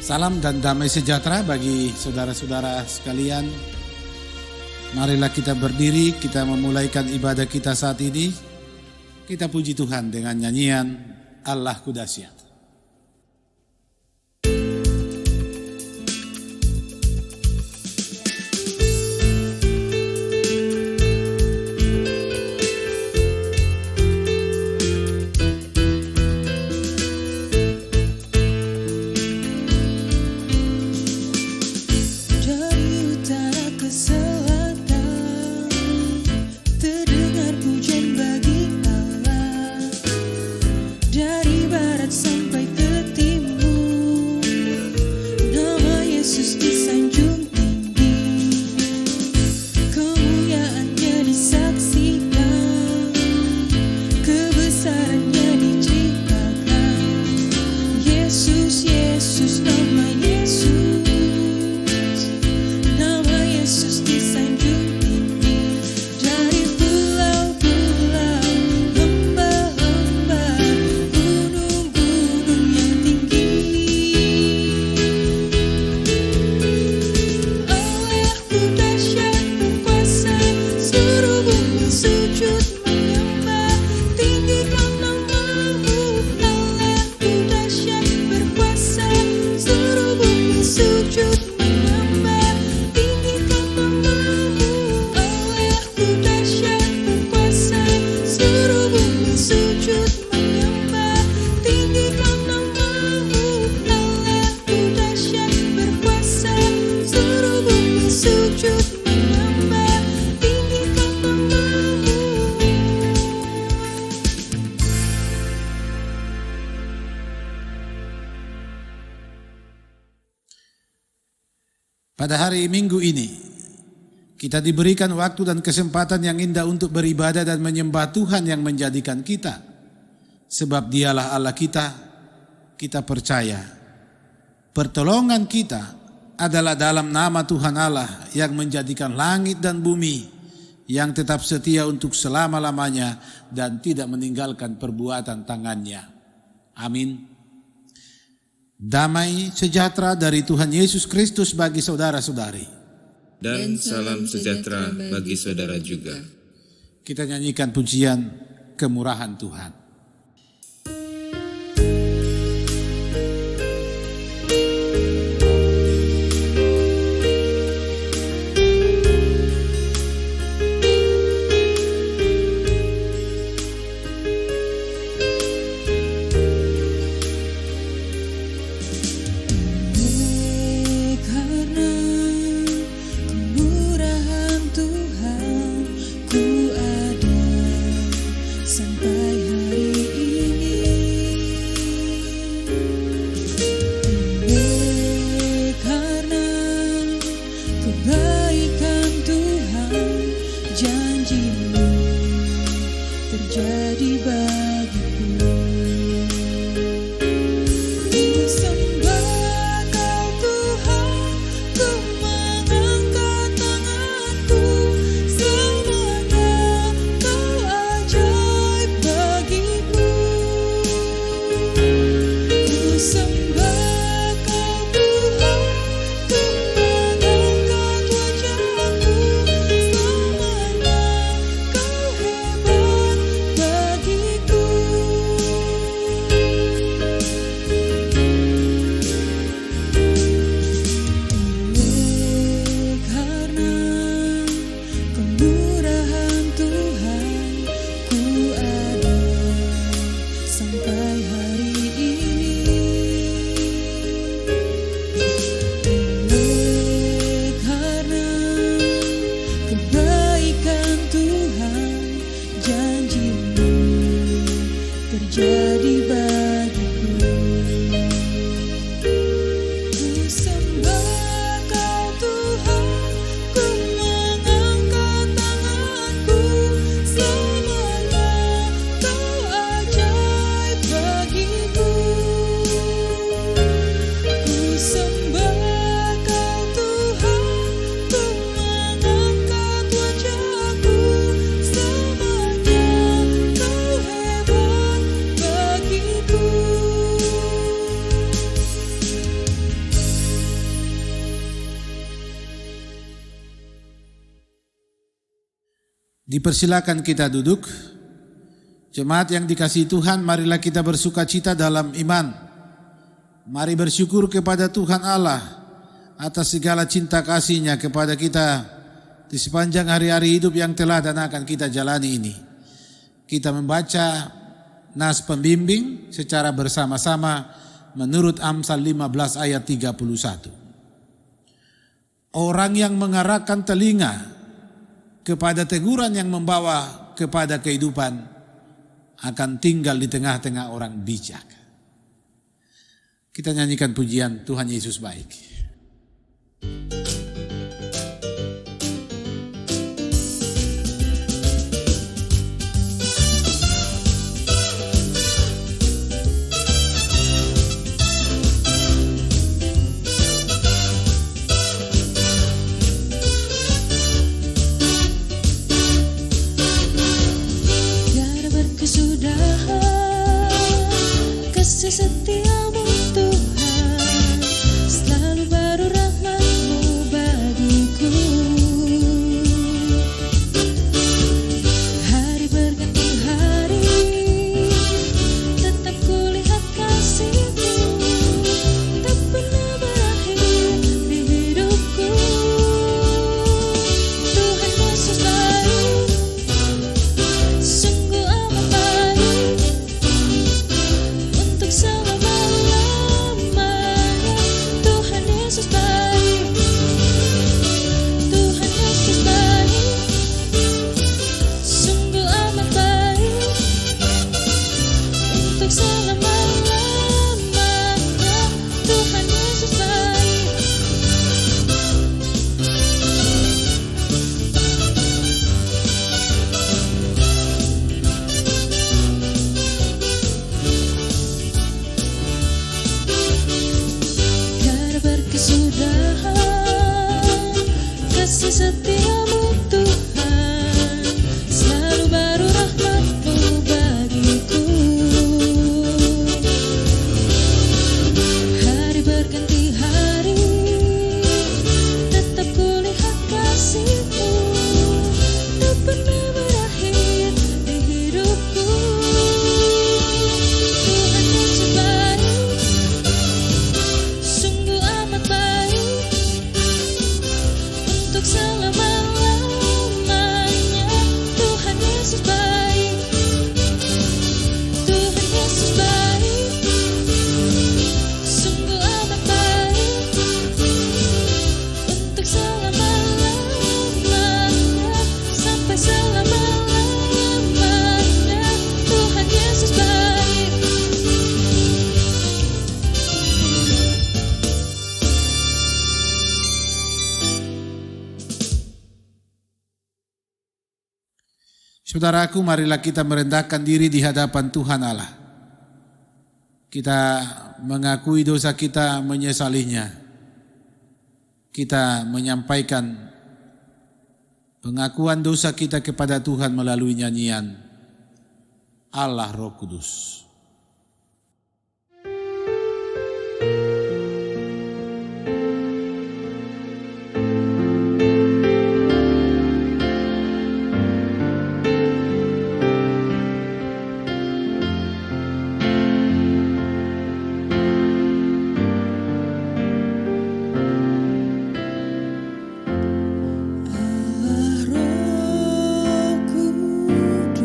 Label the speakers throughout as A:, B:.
A: Salam dan damai sejahtera bagi saudara-saudara sekalian. Marilah kita berdiri, kita memulaikan ibadah kita saat ini. Kita puji Tuhan dengan nyanyian Allahku Dahsyat. Pada hari Minggu ini, kita diberikan waktu dan kesempatan yang indah untuk beribadah dan menyembah Tuhan yang menjadikan kita. Sebab Dialah Allah kita, kita percaya. Pertolongan kita adalah dalam nama Tuhan Allah yang menjadikan langit dan bumi, yang tetap setia untuk selama-lamanya dan tidak meninggalkan perbuatan tangannya. Amin. Damai sejahtera dari Tuhan Yesus Kristus bagi saudara-saudari.
B: Dan salam sejahtera bagi saudara juga.
A: Kita nyanyikan pujian Kemurahan Tuhan.
C: Sampai hari
A: Dipersilakan kita duduk. Jemaat yang dikasihi Tuhan, marilah kita bersuka cita dalam iman. Mari bersyukur kepada Tuhan Allah atas segala cinta kasih-Nya kepada kita di sepanjang hari-hari hidup yang telah dan akan kita jalani ini. Kita membaca nas pembimbing secara bersama-sama menurut Amsal 15 ayat 31. Orang yang mengarahkan telinga kepada teguran yang membawa kepada kehidupan akan tinggal di tengah-tengah orang bijak. Kita nyanyikan pujian Tuhan Yesus baik.
C: Kasih setiamu Tuhan, selalu baru rahmat-Mu bagiku. Hari berganti hari, tetap kulihat kasih-Mu, tak pernah berakhir di hidupku. Tuhan Yesus baik, sungguh amat baik, untuk selama-lamanya. Tuhan Yesus baik, Tuhan Yesus baik, sungguh amat baik, untuk selama-lamanya. Tuhan Yesus baik. Tiada berkesudahan kasih setiamu Tuhan, selalu baru rahmat-Mu bagiku. Hari berganti hari, tetap kulihat kasih-Mu, tak pernah berakhir di hidupku. Tuhan Yesus baik, sungguh amat baik, untuk selama-lamanya. Tuhan Yesus baik, Tuhan Yesus baik, sungguh amat baik, untuk selama-lamanya, sampai selama-lamanya. Tuhan Yesus baik.
A: Saudaraku, marilah kita merendahkan diri di hadapan Tuhan Allah. Kita mengakui dosa kita, menyesalinya. Kita menyampaikan pengakuan dosa kita kepada Tuhan melalui nyanyian Allah Roh Kudus.
C: Allah Roh Kudus,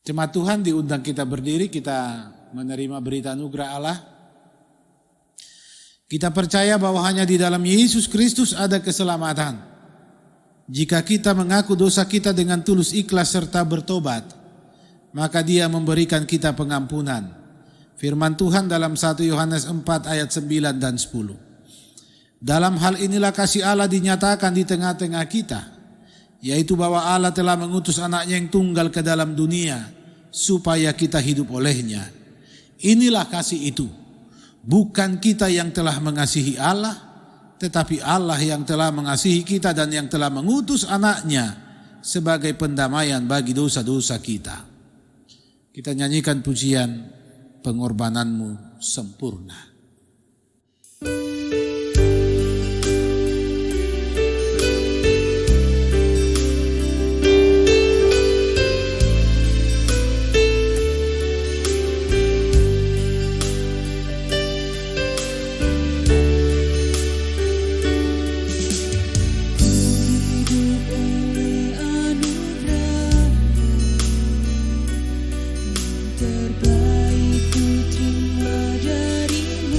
A: Jemaat Tuhan, diundang kita berdiri, kita menerima berita anugerah Allah. Kita percaya bahwa hanya di dalam Yesus Kristus ada keselamatan. Jika kita mengaku dosa kita dengan tulus ikhlas serta bertobat, maka Dia memberikan kita pengampunan. Firman Tuhan dalam 1 Yohanes 4 ayat 9 dan 10. Dalam hal inilah kasih Allah dinyatakan di tengah-tengah kita, yaitu bahwa Allah telah mengutus anaknya yang tunggal ke dalam dunia, supaya kita hidup olehnya. Inilah kasih itu, bukan kita yang telah mengasihi Allah, tetapi Allah yang telah mengasihi kita dan yang telah mengutus anaknya sebagai pendamaian bagi dosa-dosa kita. Kita nyanyikan pujian pengorbananmu sempurna.
C: Terbaik ku terima darimu.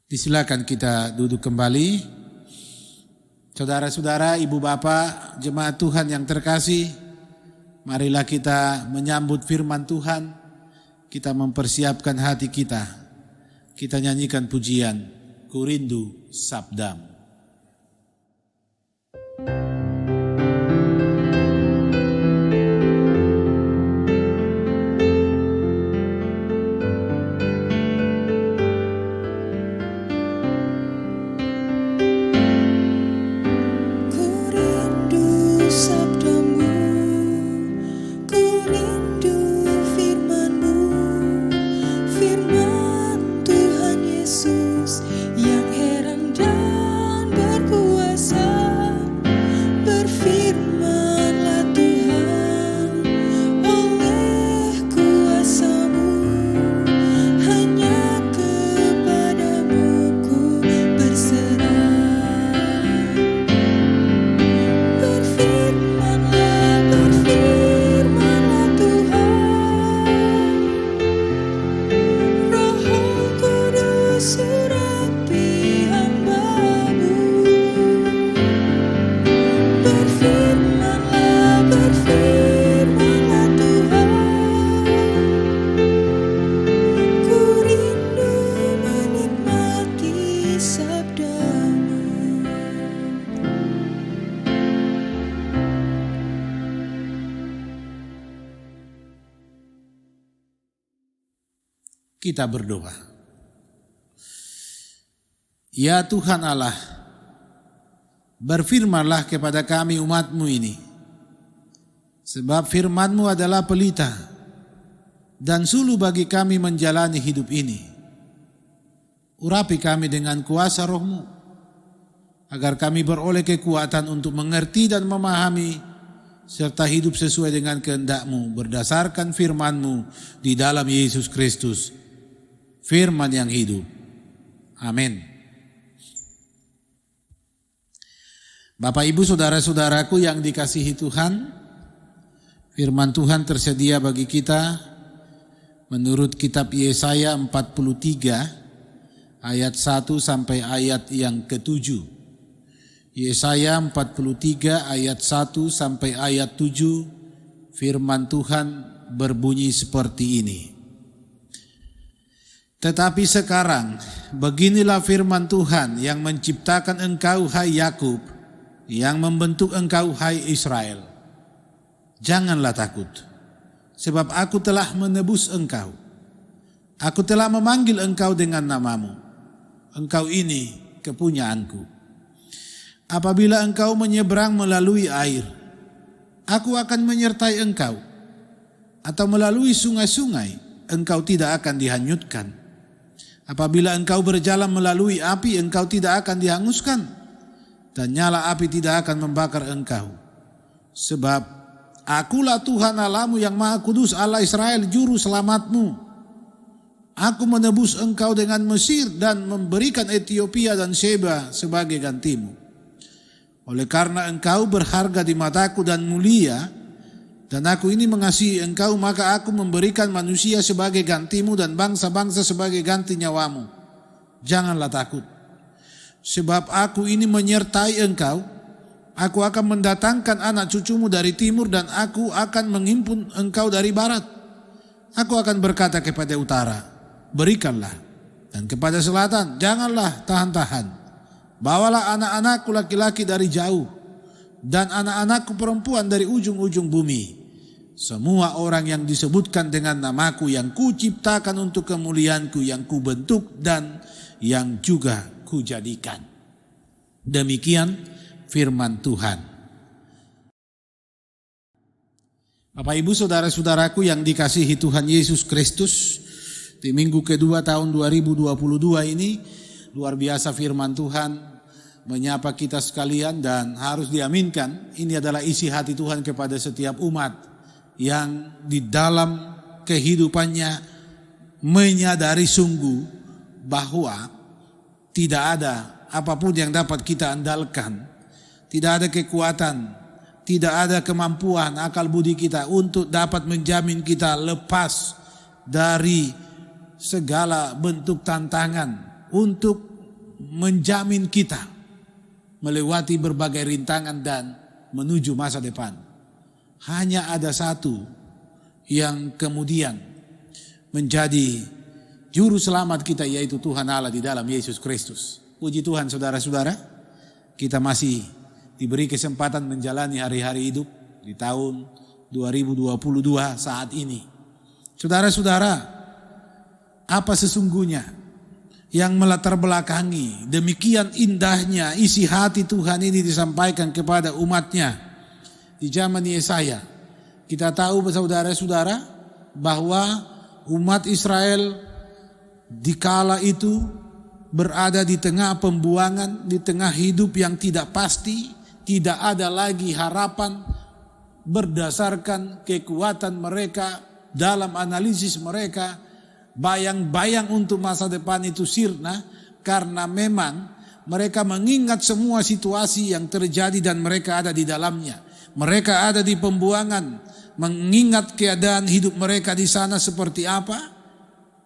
A: Disilakan kita duduk kembali. Saudara-saudara, ibu bapak, jemaat Tuhan yang terkasih, marilah kita menyambut firman Tuhan. Kita mempersiapkan hati kita. Kita nyanyikan pujian, Ku Rindu Sabdamu. Kita berdoa. Ya Tuhan Allah, berfirmanlah kepada kami umat-Mu ini. Sebab firman-Mu adalah pelita dan suluh bagi kami menjalani hidup ini. Urapi kami dengan kuasa Roh-Mu, agar kami beroleh kekuatan untuk mengerti dan memahami serta hidup sesuai dengan kehendak-Mu berdasarkan firman-Mu di dalam Yesus Kristus, firman yang hidup. Amin. Bapak, Ibu, saudara-saudaraku yang dikasihi Tuhan, firman Tuhan tersedia bagi kita menurut kitab Yesaya 43 ayat 1 sampai ayat yang ke-7. Yesaya 43 ayat 1 sampai ayat 7, firman Tuhan berbunyi seperti ini. Tetapi sekarang beginilah firman Tuhan yang menciptakan engkau, hai Yakub, yang membentuk engkau, hai Israel. Janganlah takut, sebab aku telah menebus engkau. Aku telah memanggil engkau dengan namamu. Engkau ini kepunyaanku. Apabila engkau menyeberang melalui air, aku akan menyertai engkau. Atau melalui sungai-sungai, engkau tidak akan dihanyutkan. Apabila engkau berjalan melalui api, engkau tidak akan dihanguskan, dan nyala api tidak akan membakar engkau. Sebab akulah Tuhan Allahmu yang Maha Kudus, Allah Israel, juru selamatmu. Aku menebus engkau dengan Mesir dan memberikan Ethiopia dan Sheba sebagai gantimu. Oleh karena engkau berharga di mataku dan mulia, dan aku ini mengasihi engkau, maka aku memberikan manusia sebagai gantimu dan bangsa-bangsa sebagai ganti nyawamu. Janganlah takut, sebab aku ini menyertai engkau. Aku akan mendatangkan anak cucumu dari timur, dan aku akan menghimpun engkau dari barat. Aku akan berkata kepada utara, berikanlah, dan kepada selatan, janganlah tahan-tahan. Bawalah anak-anakku laki-laki dari jauh, dan anak-anakku perempuan dari ujung-ujung bumi. Semua orang yang disebutkan dengan namaku, yang kuciptakan untuk kemuliaanku, yang kubentuk dan yang juga kujadikan. Demikian firman Tuhan. Bapak, Ibu, saudara-saudaraku yang dikasihi Tuhan Yesus Kristus, di minggu kedua tahun 2022 ini luar biasa firman Tuhan menyapa kita sekalian, dan harus diaminkan ini adalah isi hati Tuhan kepada setiap umat yang di dalam kehidupannya menyadari sungguh bahwa tidak ada apapun yang dapat kita andalkan, tidak ada kekuatan, tidak ada kemampuan akal budi kita untuk dapat menjamin kita lepas dari segala bentuk tantangan, untuk menjamin kita melewati berbagai rintangan dan menuju masa depan. Hanya ada satu yang kemudian menjadi juru selamat kita, yaitu Tuhan Allah di dalam Yesus Kristus. Puji Tuhan, saudara-saudara, kita masih diberi kesempatan menjalani hari-hari hidup di tahun 2022 saat ini. Saudara-saudara, apa sesungguhnya yang melatar belakangi demikian indahnya isi hati Tuhan ini disampaikan kepada umatnya di zaman Yesaya? Kita tahu, saudara-saudara, bahwa umat Israel dikala itu berada di tengah pembuangan, di tengah hidup yang tidak pasti, tidak ada lagi harapan berdasarkan kekuatan mereka, dalam analisis mereka, bayang-bayang untuk masa depan itu sirna, karena memang mereka mengingat semua situasi yang terjadi dan mereka ada di dalamnya. Mereka ada di pembuangan, mengingat keadaan hidup mereka di sana seperti apa.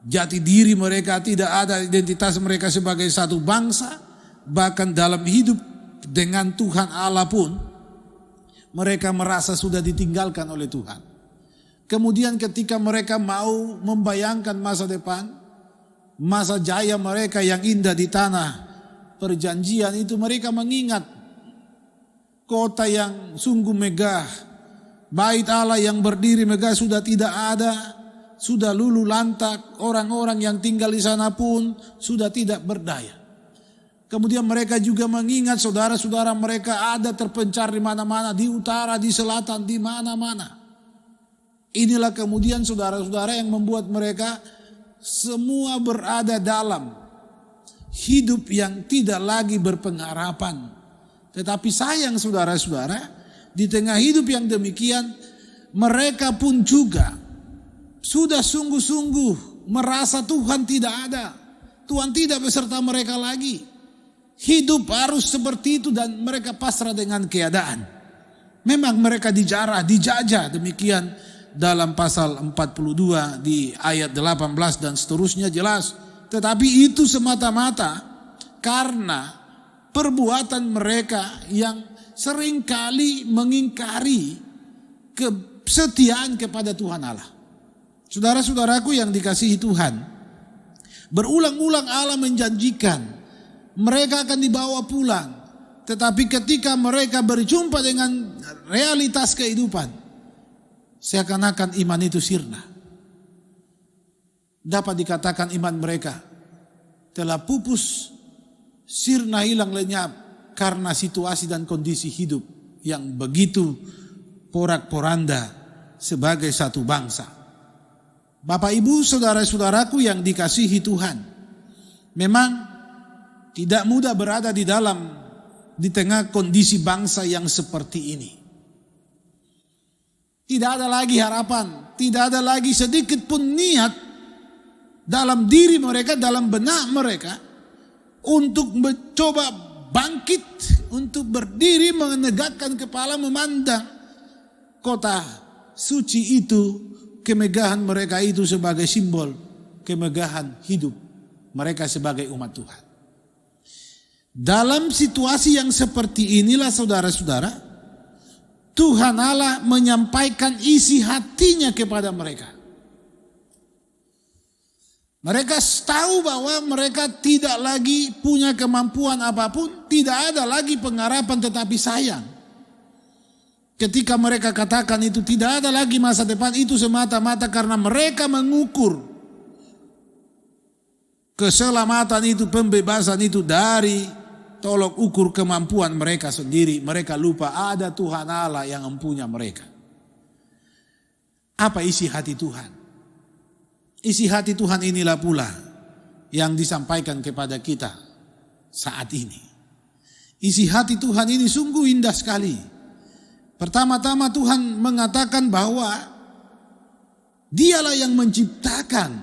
A: Jati diri mereka tidak ada, identitas mereka sebagai satu bangsa. Bahkan dalam hidup dengan Tuhan Allah pun mereka merasa sudah ditinggalkan oleh Tuhan. Kemudian ketika mereka mau membayangkan masa depan, masa jaya mereka yang indah di tanah perjanjian itu, mereka mengingat kota yang sungguh megah, bait Allah yang berdiri megah sudah tidak ada, sudah luluh lantak, orang-orang yang tinggal di sana pun sudah tidak berdaya. Kemudian mereka juga mengingat saudara-saudara mereka ada terpencar di mana-mana, di utara, di selatan, di mana-mana. Inilah kemudian saudara-saudara yang membuat mereka semua berada dalam hidup yang tidak lagi berpengharapan. Tetapi sayang saudara-saudara, di tengah hidup yang demikian, mereka pun juga sudah sungguh-sungguh merasa Tuhan tidak ada. Tuhan tidak beserta mereka lagi. Hidup harus seperti itu dan mereka pasrah dengan keadaan. Memang mereka dijarah, dijajah demikian. Dalam pasal 42 di ayat 18 dan seterusnya jelas. Tetapi itu semata-mata karena perbuatan mereka yang seringkali mengingkari kesetiaan kepada Tuhan Allah. Saudara-saudaraku yang dikasihi Tuhan, berulang-ulang Allah menjanjikan mereka akan dibawa pulang. Tetapi ketika mereka berjumpa dengan realitas kehidupan, seakan-akan iman itu sirna. Dapat dikatakan iman mereka telah pupus, sirna, hilang lenyap karena situasi dan kondisi hidup yang begitu porak-poranda sebagai satu bangsa. Bapak Ibu saudara-saudaraku yang dikasihi Tuhan, memang tidak mudah berada di tengah kondisi bangsa yang seperti ini. Tidak ada lagi harapan, tidak ada lagi sedikit pun niat dalam diri mereka, dalam benak mereka untuk mencoba bangkit, untuk berdiri menegakkan kepala memandang kota suci itu, kemegahan mereka itu sebagai simbol kemegahan hidup mereka sebagai umat Tuhan. Dalam situasi yang seperti inilah saudara-saudara, Tuhan Allah menyampaikan isi hatinya kepada mereka. Mereka tahu bahwa mereka tidak lagi punya kemampuan apapun, tidak ada lagi pengharapan, tetapi sayang. Ketika mereka katakan itu tidak ada lagi masa depan, itu semata-mata karena mereka mengukur keselamatan itu, pembebasan itu dari tolok ukur kemampuan mereka sendiri. Mereka lupa ada Tuhan Allah yang mempunyai mereka. Apa isi hati Tuhan? Isi hati Tuhan inilah pula yang disampaikan kepada kita saat ini. Isi hati Tuhan ini sungguh indah sekali. Pertama-tama Tuhan mengatakan bahwa Dialah yang menciptakan,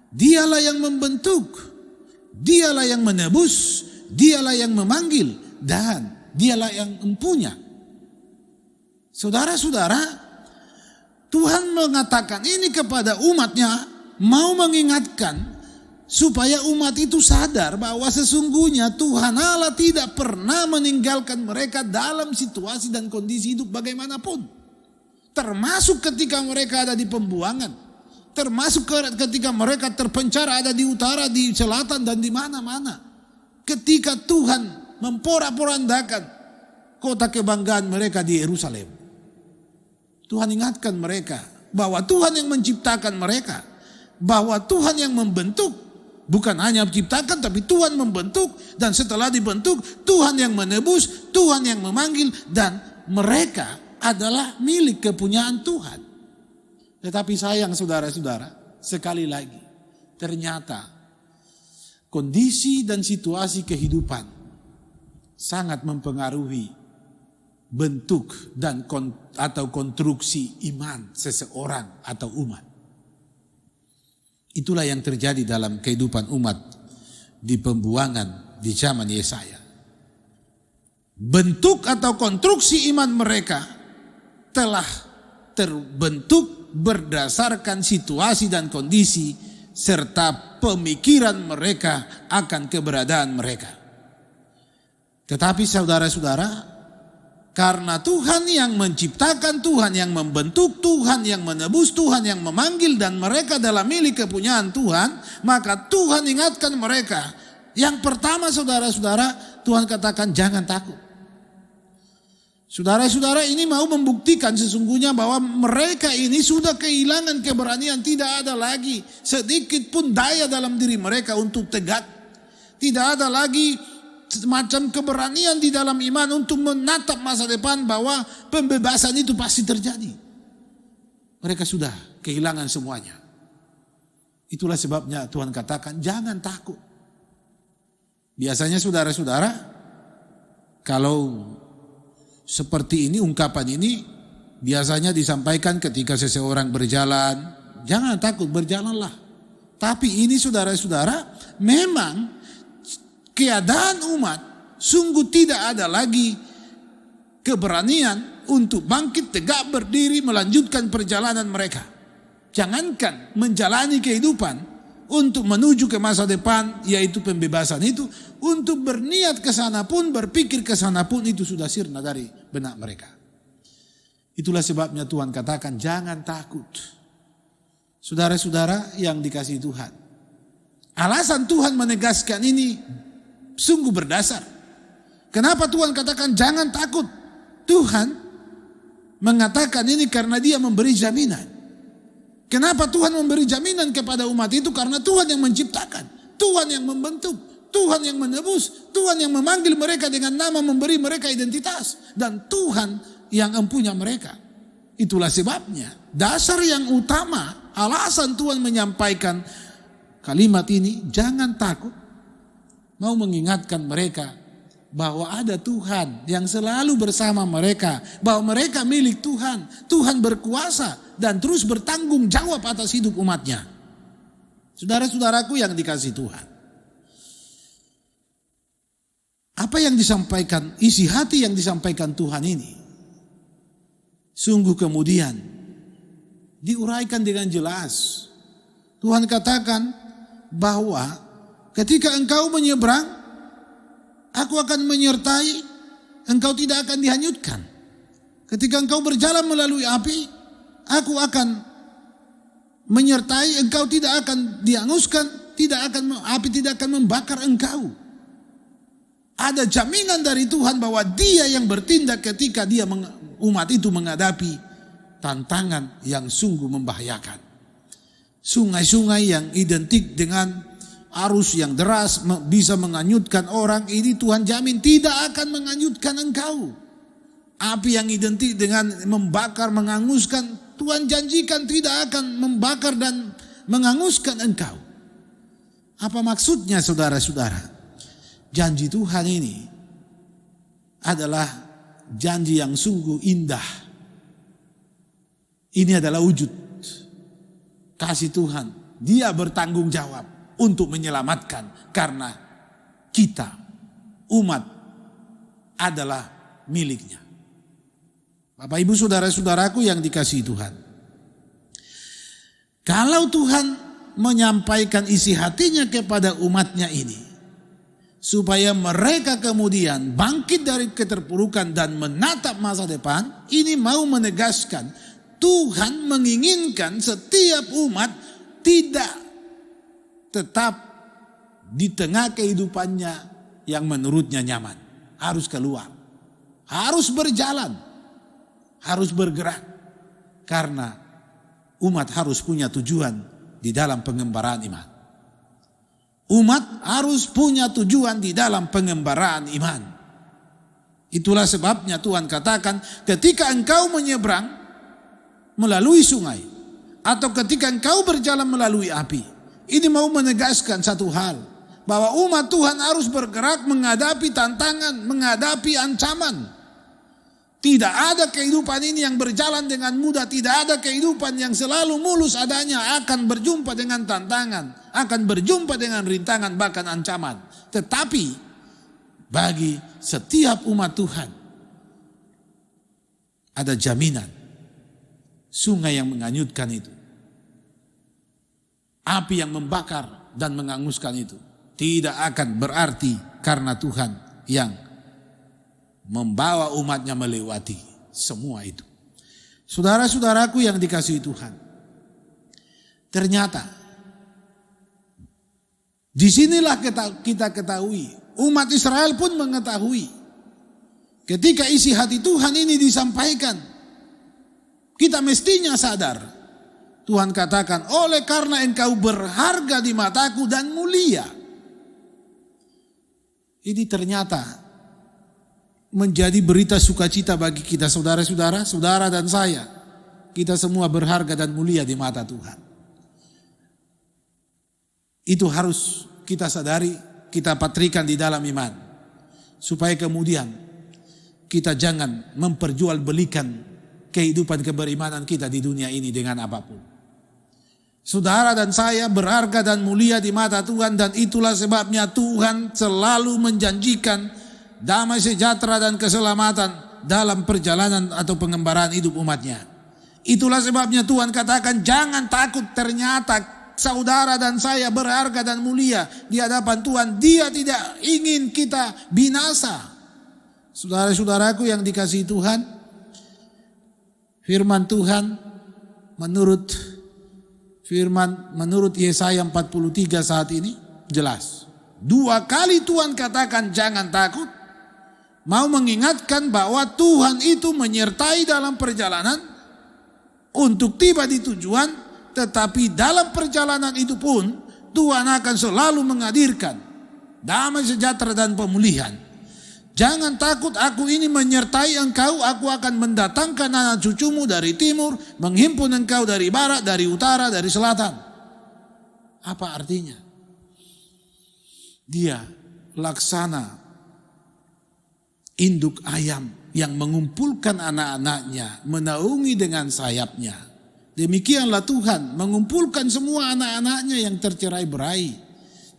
A: Dialah yang membentuk, Dialah yang menebus, Dialah yang memanggil, dan Dialah yang mempunyai. Saudara-saudara, Tuhan mengatakan ini kepada umatnya, mau mengingatkan supaya umat itu sadar bahwa sesungguhnya Tuhan Allah tidak pernah meninggalkan mereka dalam situasi dan kondisi hidup bagaimanapun. Termasuk ketika mereka ada di pembuangan, termasuk ketika mereka terpencar ada di utara, di selatan, dan di mana-mana. Ketika Tuhan memporak-porandakan kota kebanggaan mereka di Yerusalem, Tuhan ingatkan mereka bahwa Tuhan yang menciptakan mereka, bahwa Tuhan yang membentuk, bukan hanya menciptakan tapi Tuhan membentuk, dan setelah dibentuk Tuhan yang menebus, Tuhan yang memanggil, dan mereka adalah milik kepunyaan Tuhan. Tetapi sayang saudara-saudara, sekali lagi ternyata kondisi dan situasi kehidupan sangat mempengaruhi bentuk dan atau konstruksi iman seseorang atau umat. Itulah yang terjadi dalam kehidupan umat di pembuangan di zaman Yesaya. Bentuk atau konstruksi iman mereka telah terbentuk berdasarkan situasi dan kondisi serta pemikiran mereka akan keberadaan mereka. Tetapi saudara-saudara, karena Tuhan yang menciptakan, Tuhan yang membentuk, Tuhan yang menebus, Tuhan yang memanggil, dan mereka adalah milik kepunyaan Tuhan, maka Tuhan ingatkan mereka. Yang pertama saudara-saudara, Tuhan katakan jangan takut. Saudara-saudara ini mau membuktikan sesungguhnya bahwa mereka ini sudah kehilangan keberanian. Tidak ada lagi sedikit pun daya dalam diri mereka untuk tegak. Tidak ada lagi semacam keberanian di dalam iman untuk menatap masa depan bahwa pembebasan itu pasti terjadi. Mereka sudah kehilangan semuanya. Itulah sebabnya Tuhan katakan jangan takut. Biasanya saudara-saudara, kalau seperti ini, ungkapan ini biasanya disampaikan ketika seseorang berjalan, jangan takut, berjalanlah. Tapi ini saudara-saudara, memang keadaan umat sungguh tidak ada lagi keberanian untuk bangkit tegak berdiri melanjutkan perjalanan mereka. Jangankan menjalani kehidupan untuk menuju ke masa depan, yaitu pembebasan itu, untuk berniat ke sana pun, berpikir ke sana pun, itu sudah sirna dari benak mereka. Itulah sebabnya Tuhan katakan jangan takut. Saudara-saudara yang dikasihi Tuhan, alasan Tuhan menegaskan ini sungguh berdasar. Kenapa Tuhan katakan jangan takut? Tuhan mengatakan ini karena Dia memberi jaminan. Kenapa Tuhan memberi jaminan kepada umat itu? Karena Tuhan yang menciptakan, Tuhan yang membentuk, Tuhan yang menebus, Tuhan yang memanggil mereka dengan nama, memberi mereka identitas, dan Tuhan yang empunya mereka. Itulah sebabnya dasar yang utama, alasan Tuhan menyampaikan kalimat ini, jangan takut, mau mengingatkan mereka bahwa ada Tuhan yang selalu bersama mereka, bahwa mereka milik Tuhan, Tuhan berkuasa dan terus bertanggung jawab atas hidup umatnya. Saudara-saudaraku yang dikasihi Tuhan, apa yang disampaikan, isi hati yang disampaikan Tuhan ini, sungguh kemudian diuraikan dengan jelas. Tuhan katakan bahwa ketika engkau menyeberang, aku akan menyertai, engkau tidak akan dihanyutkan. Ketika engkau berjalan melalui api, aku akan menyertai, engkau tidak akan dihanguskan, api tidak akan membakar engkau. Ada jaminan dari Tuhan bahwa Dia yang bertindak ketika umat itu menghadapi tantangan yang sungguh membahayakan. Sungai-sungai yang identik dengan arus yang deras bisa menganyutkan orang, ini Tuhan jamin tidak akan menganyutkan engkau. Api yang identik dengan membakar, menghanguskan, Tuhan janjikan tidak akan membakar dan menghanguskan engkau. Apa maksudnya saudara-saudara? Janji Tuhan ini adalah janji yang sungguh indah. Ini adalah wujud kasih Tuhan. Dia bertanggung jawab untuk menyelamatkan, karena kita umat adalah miliknya. Bapak ibu saudara-saudaraku yang dikasihi Tuhan, kalau Tuhan menyampaikan isi hatinya kepada umatnya ini, supaya mereka kemudian bangkit dari keterpurukan dan menatap masa depan, ini mau menegaskan Tuhan menginginkan setiap umat tidak tetap di tengah kehidupannya yang menurutnya nyaman. Harus keluar, harus berjalan, harus bergerak. Karena umat harus punya tujuan di dalam pengembaraan iman. Umat harus punya tujuan di dalam pengembaraan iman. Itulah sebabnya Tuhan katakan ketika engkau menyeberang melalui sungai, atau ketika engkau berjalan melalui api, ini mau menegaskan satu hal, bahwa umat Tuhan harus bergerak menghadapi tantangan, menghadapi ancaman. Tidak ada kehidupan ini yang berjalan dengan mudah, tidak ada kehidupan yang selalu mulus adanya, akan berjumpa dengan tantangan, akan berjumpa dengan rintangan, bahkan ancaman. Tetapi bagi setiap umat Tuhan ada jaminan, sungai yang menghanyutkan itu, api yang membakar dan menghanguskan itu tidak akan berarti, karena Tuhan yang membawa umatnya melewati semua itu. Saudara-saudaraku yang dikasihi Tuhan, ternyata disinilah kita ketahui, umat Israel pun mengetahui, ketika isi hati Tuhan ini disampaikan, kita mestinya sadar. Tuhan katakan, oleh karena engkau berharga di mataku dan mulia. Ini ternyata menjadi berita sukacita bagi kita saudara-saudara, saudara dan saya. Kita semua berharga dan mulia di mata Tuhan. Itu harus kita sadari, kita patrikan di dalam iman. Supaya kemudian kita jangan memperjualbelikan kehidupan keberimanan kita di dunia ini dengan apapun. Saudara dan saya berharga dan mulia di mata Tuhan, dan itulah sebabnya Tuhan selalu menjanjikan damai sejahtera dan keselamatan dalam perjalanan atau pengembaraan hidup umatnya. Itulah sebabnya Tuhan katakan jangan takut, ternyata saudara dan saya berharga dan mulia di hadapan Tuhan. Dia tidak ingin kita binasa. Saudara-saudaraku yang dikasihi Tuhan, firman Tuhan menurut Yesaya 43 saat ini jelas. 2 kali Tuhan katakan jangan takut, mau mengingatkan bahwa Tuhan itu menyertai dalam perjalanan untuk tiba di tujuan, tetapi dalam perjalanan itu pun Tuhan akan selalu menghadirkan damai sejahtera dan pemulihan. Jangan takut, aku ini menyertai engkau, aku akan mendatangkan anak cucumu dari timur, menghimpun engkau dari barat, dari utara, dari selatan. Apa artinya? Dia laksana induk ayam yang mengumpulkan anak-anaknya, menaungi dengan sayapnya. Demikianlah Tuhan mengumpulkan semua anak-anaknya yang tercerai-berai.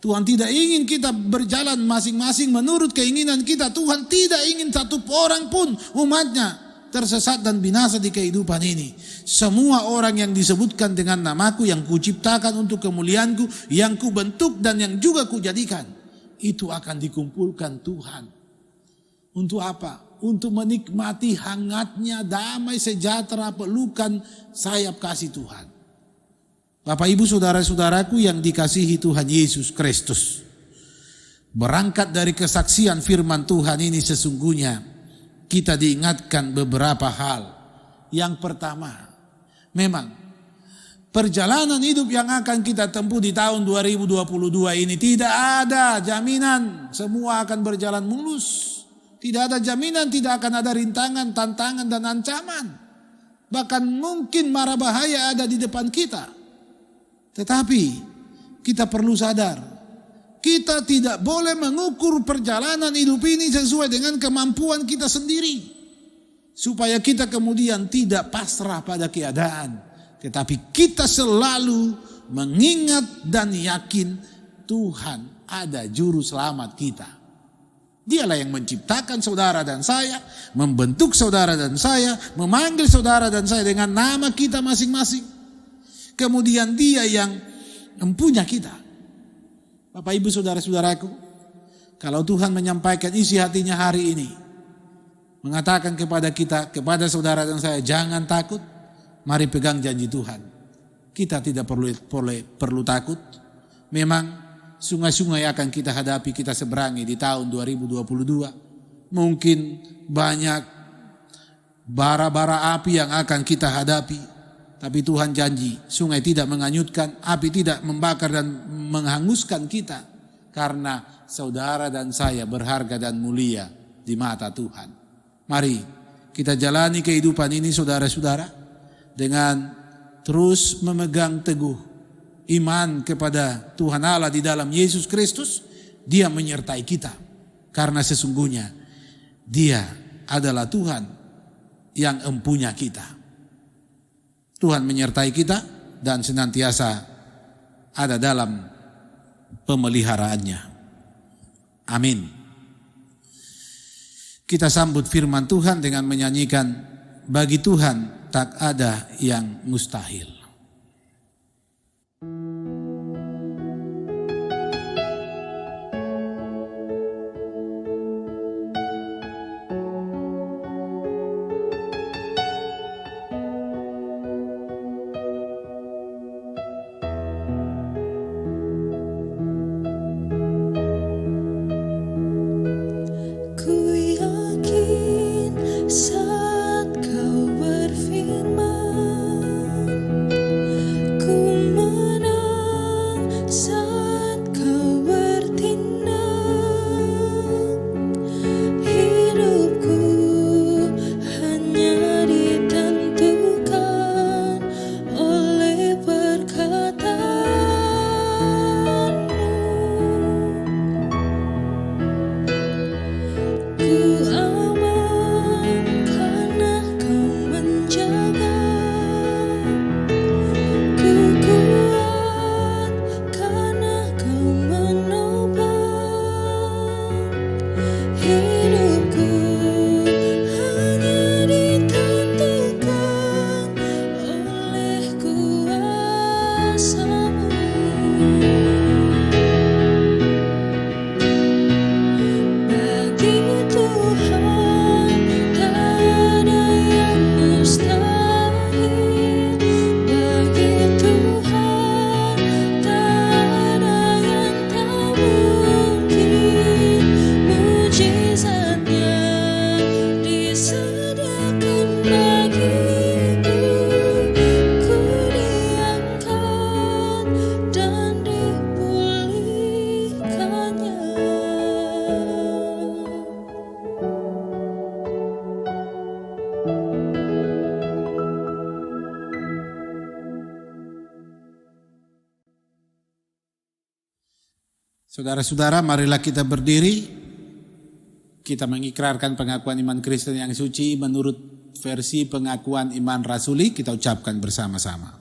A: Tuhan tidak ingin kita berjalan masing-masing menurut keinginan kita. Tuhan tidak ingin satu orang pun umatnya tersesat dan binasa di kehidupan ini. Semua orang yang disebutkan dengan namaku, yang kuciptakan untuk kemuliaanku, yang kubentuk dan yang juga kujadikan, itu akan dikumpulkan Tuhan. Untuk apa? Untuk menikmati hangatnya damai sejahtera pelukan sayap kasih Tuhan. Bapak Ibu saudara-saudaraku yang dikasihi Tuhan Yesus Kristus. Berangkat dari kesaksian firman Tuhan ini sesungguhnya kita diingatkan beberapa hal. Yang pertama, memang perjalanan hidup yang akan kita tempuh di tahun 2022 ini tidak ada jaminan semua akan berjalan mulus. Tidak ada jaminan, tidak akan ada rintangan, tantangan dan ancaman. Bahkan mungkin mara bahaya ada di depan kita. Tetapi kita perlu sadar, kita tidak boleh mengukur perjalanan hidup ini sesuai dengan kemampuan kita sendiri. Supaya kita kemudian tidak pasrah pada keadaan. Tetapi kita selalu mengingat dan yakin Tuhan ada juru selamat kita. Dialah yang menciptakan saudara dan saya, membentuk saudara dan saya, memanggil saudara dan saya dengan nama kita masing-masing. Kemudian dia yang mempunyai kita. Bapak Ibu saudara-saudaraku, kalau Tuhan menyampaikan isi hatinya hari ini, mengatakan kepada kita, kepada saudara dan saya, jangan takut, mari pegang janji Tuhan. Kita tidak perlu takut. Memang sungai-sungai akan kita hadapi, kita seberangi di tahun 2022. Mungkin banyak bara-bara api yang akan kita hadapi. Tapi Tuhan janji, sungai tidak menganyutkan, api tidak membakar dan menghanguskan kita. Karena saudara dan saya berharga dan mulia di mata Tuhan. Mari kita jalani kehidupan ini saudara-saudara, dengan terus memegang teguh iman kepada Tuhan Allah di dalam Yesus Kristus. Dia menyertai kita. Karena sesungguhnya Dia adalah Tuhan yang empunya kita. Tuhan menyertai kita dan senantiasa ada dalam pemeliharaannya. Amin. Kita sambut firman Tuhan dengan menyanyikan bagi Tuhan tak ada yang mustahil.
C: Saat kau berfirman
A: Saudara-saudara, marilah kita berdiri. Kita mengikrarkan pengakuan iman Kristen yang suci menurut versi pengakuan iman rasuli. Kita ucapkan bersama-sama.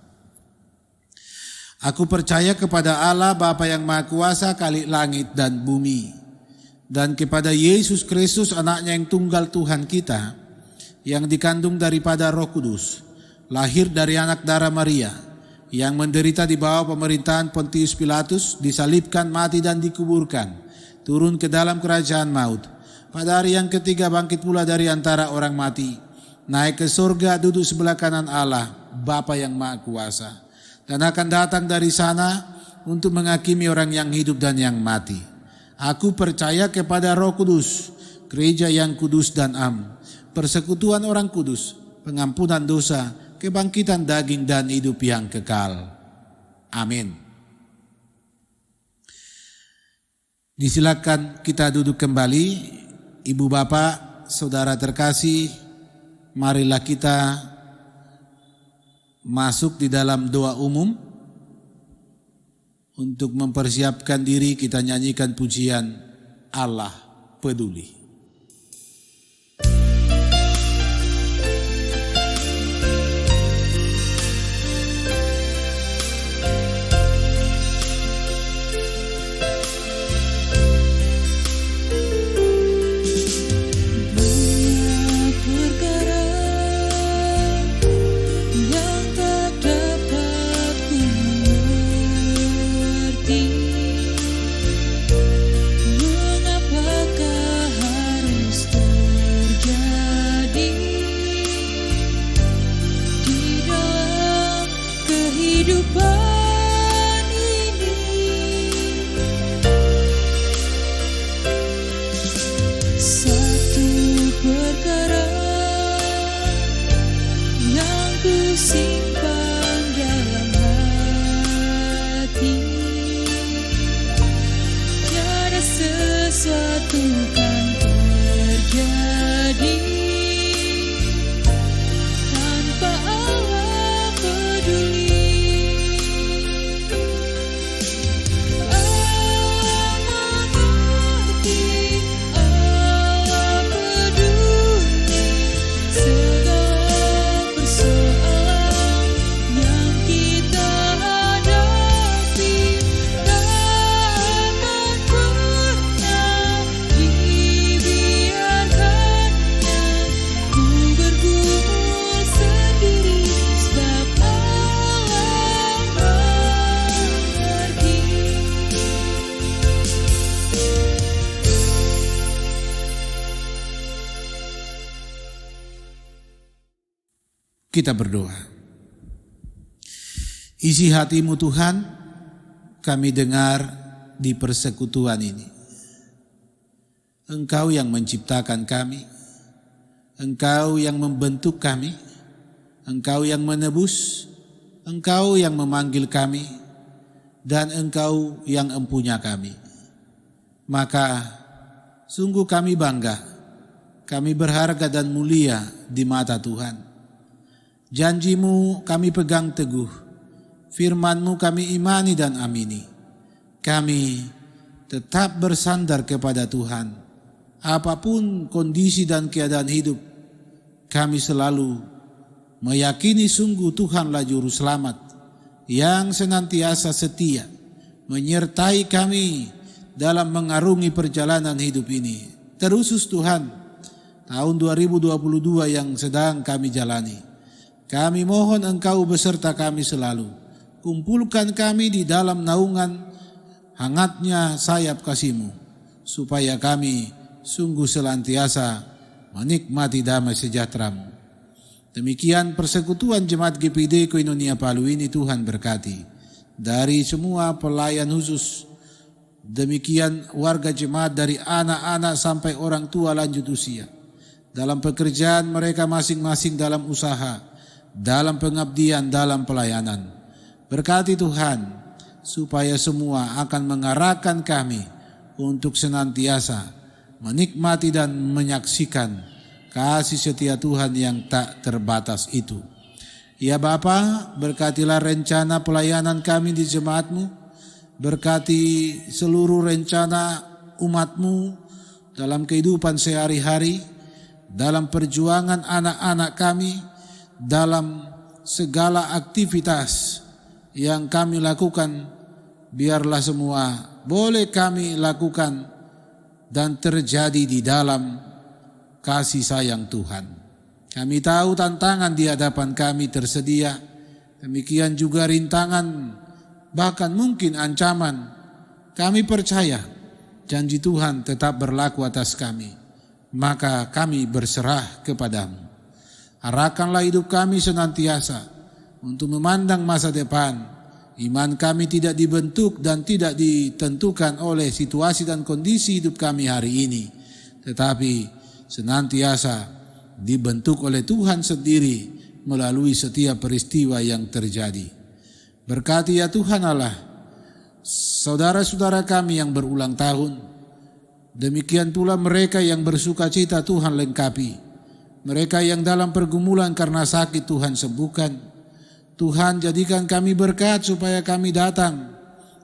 A: Aku percaya kepada Allah Bapa yang Maha Kuasa, Khalik langit dan bumi, dan kepada Yesus Kristus, anaknya yang tunggal Tuhan kita, yang dikandung daripada Roh Kudus, lahir dari anak darah Maria, yang menderita di bawah pemerintahan Pontius Pilatus, disalibkan, mati dan dikuburkan, turun ke dalam kerajaan maut. Pada hari yang ketiga bangkit pula dari antara orang mati, naik ke surga, duduk sebelah kanan Allah, Bapa yang Maha Kuasa, dan akan datang dari sana untuk menghakimi orang yang hidup dan yang mati. Aku percaya kepada Roh Kudus, gereja yang kudus dan am, persekutuan orang kudus, pengampunan dosa, kebangkitan daging dan hidup yang kekal. Amin. Disilakan kita duduk kembali. Ibu bapak, saudara terkasih, marilah kita masuk di dalam doa umum. Untuk mempersiapkan diri, kita nyanyikan pujian Allah Peduli. Kita berdoa. Isi hatimu Tuhan, kami dengar di persekutuan ini. Engkau yang menciptakan kami, Engkau yang membentuk kami, Engkau yang menebus, Engkau yang memanggil kami, dan Engkau yang empunya kami. Maka sungguh kami bangga, kami berharga dan mulia di mata Tuhan. Janjimu kami pegang teguh, firman-Mu kami imani dan amini. Kami tetap bersandar kepada Tuhan. Apapun kondisi dan keadaan hidup, kami selalu meyakini sungguh Tuhanlah Juru Selamat yang senantiasa setia menyertai kami dalam mengarungi perjalanan hidup ini. Terusus Tuhan, tahun 2022 yang sedang kami jalani. Kami mohon Engkau beserta kami selalu. Kumpulkan kami di dalam naungan hangatnya sayap kasih-Mu, supaya kami sungguh senantiasa menikmati damai sejahtera-Mu. Demikian persekutuan Jemaat GPD Koinonia Palu ini Tuhan berkati. Dari semua pelayan khusus, demikian warga jemaat dari anak-anak sampai orang tua lanjut usia. Dalam pekerjaan mereka masing-masing, dalam usaha, dalam pengabdian, dalam pelayanan. Berkati Tuhan, supaya semua akan mengarahkan kami untuk senantiasa menikmati dan menyaksikan kasih setia Tuhan yang tak terbatas itu. Ya Bapa, berkatilah rencana pelayanan kami di jemaat-Mu, berkati seluruh rencana umat-Mu dalam kehidupan sehari-hari, dalam perjuangan anak-anak kami, dalam segala aktivitas yang kami lakukan, biarlah semua boleh kami lakukan dan terjadi di dalam kasih sayang Tuhan. Kami tahu tantangan di hadapan kami tersedia, demikian juga rintangan, bahkan mungkin ancaman. Kami percaya janji Tuhan tetap berlaku atas kami, maka kami berserah kepadamu. Arahkanlah hidup kami senantiasa untuk memandang masa depan. Iman kami tidak dibentuk dan tidak ditentukan oleh situasi dan kondisi hidup kami hari ini, tetapi senantiasa dibentuk oleh Tuhan sendiri melalui setiap peristiwa yang terjadi. Berkati ya Tuhan Allah saudara-saudara kami yang berulang tahun, demikian pula mereka yang bersuka cita Tuhan lengkapi, mereka yang dalam pergumulan karena sakit Tuhan sembuhkan. Tuhan jadikan kami berkat supaya kami datang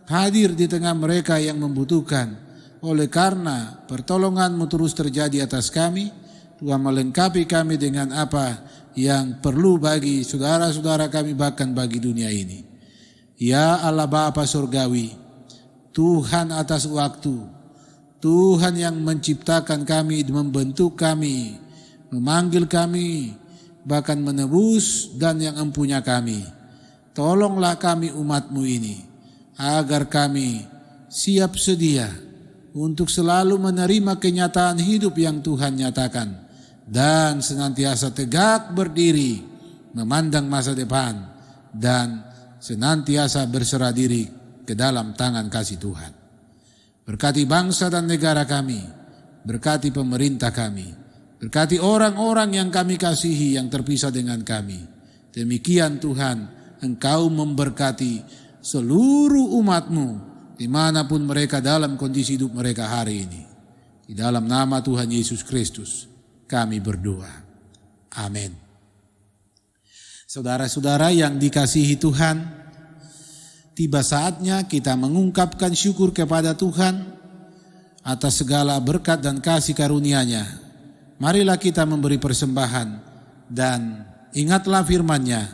A: hadir di tengah mereka yang membutuhkan. Oleh karena pertolongan-Mu terus terjadi atas kami, Tuhan melengkapi kami dengan apa yang perlu bagi saudara-saudara kami, bahkan bagi dunia ini. Ya Allah Bapa Surgawi, Tuhan atas waktu, Tuhan yang menciptakan kami, membentuk kami, memanggil kami, bahkan menebus dan yang empunya kami. Tolonglah kami umat-Mu ini, agar kami siap sedia untuk selalu menerima kenyataan hidup yang Tuhan nyatakan, dan senantiasa tegak berdiri, memandang masa depan, dan senantiasa berserah diri ke dalam tangan kasih Tuhan. Berkati bangsa dan negara kami, berkati pemerintah kami, berkati orang-orang yang kami kasihi yang terpisah dengan kami. Demikian Tuhan, Engkau memberkati seluruh umat-Mu dimanapun mereka dalam kondisi hidup mereka hari ini. Di dalam nama Tuhan Yesus Kristus kami berdoa. Amin. Saudara-saudara yang dikasihi Tuhan, tiba saatnya kita mengungkapkan syukur kepada Tuhan atas segala berkat dan kasih karunia-Nya. Marilah kita memberi persembahan dan ingatlah firman-Nya.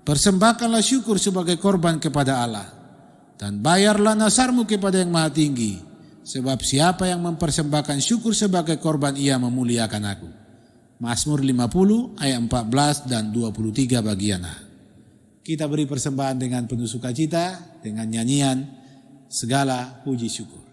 A: Persembahkanlah syukur sebagai korban kepada Allah dan bayarlah nasarmu kepada Yang Maha Tinggi, sebab siapa yang mempersembahkan syukur sebagai korban, ia memuliakan Aku. Mazmur 50 ayat 14 dan 23 bagian A. Kita beri persembahan dengan penuh sukacita, dengan nyanyian segala puji syukur.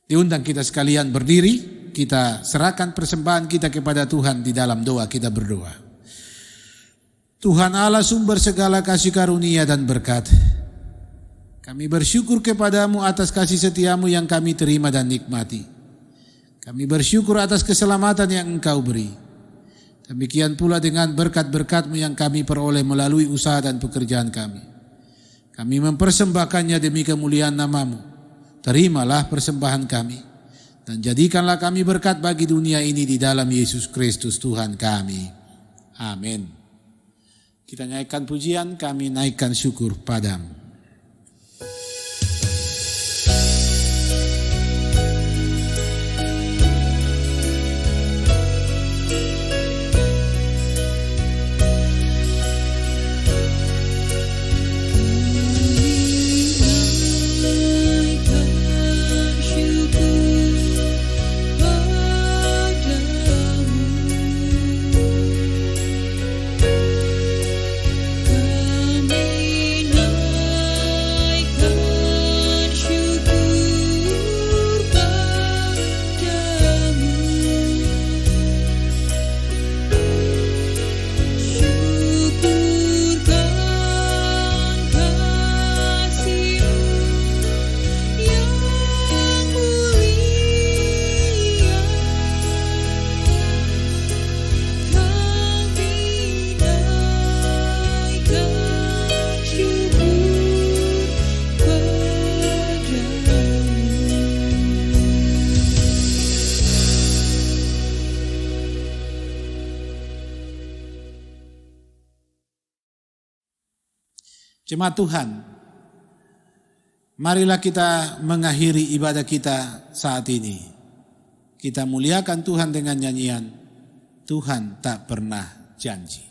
A: Diundang kita sekalian berdiri, kita serahkan persembahan kita kepada Tuhan di dalam doa, kita berdoa. Tuhan Allah sumber segala kasih karunia dan berkat, kami bersyukur kepadamu atas kasih setiamu yang kami terima dan nikmati. Kami bersyukur atas keselamatan yang Engkau beri. Demikian pula dengan berkat-berkat-Mu yang kami peroleh melalui usaha dan pekerjaan kami. Kami mempersembahkannya demi kemuliaan nama-Mu. Terimalah persembahan kami dan jadikanlah kami berkat bagi dunia ini di dalam Yesus Kristus Tuhan kami. Amin. Kita naikkan pujian, kami naikkan syukur padamu. Jemaat Tuhan, marilah kita mengakhiri ibadah kita saat ini. Kita muliakan Tuhan dengan nyanyian, Tuhan tak pernah janji.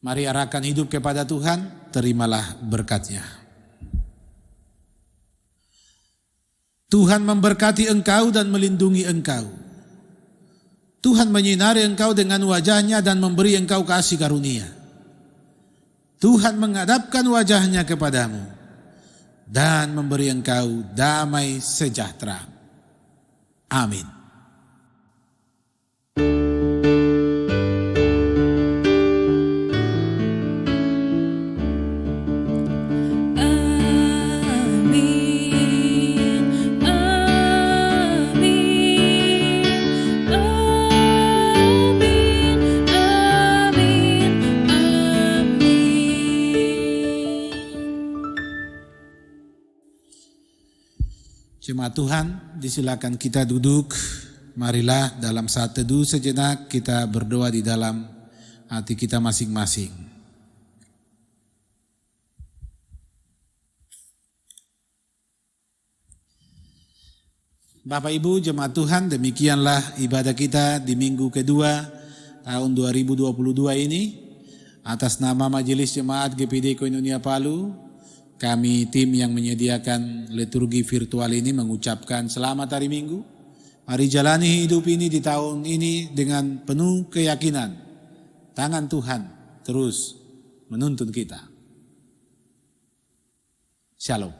A: Mari arahkan hidup kepada Tuhan, terimalah berkat-Nya. Tuhan memberkati engkau dan melindungi engkau. Tuhan menyinari engkau dengan wajah-Nya dan memberi engkau kasih karunia. Tuhan menghadapkan wajah-Nya kepadamu dan memberi engkau damai sejahtera. Amin. Jemaat Jemaat Tuhan, disilakan kita duduk. Marilah dalam saat teduh sejenak kita berdoa di dalam hati kita masing-masing. Bapak Ibu jemaat Tuhan, demikianlah ibadah kita di minggu kedua tahun 2022 ini. Atas nama Majelis Jemaat GPD Koinonia Palu, kami tim yang menyediakan liturgi virtual ini mengucapkan selamat hari Minggu. Mari jalani hidup ini di tahun ini dengan penuh keyakinan. Tangan Tuhan terus menuntun kita. Shalom.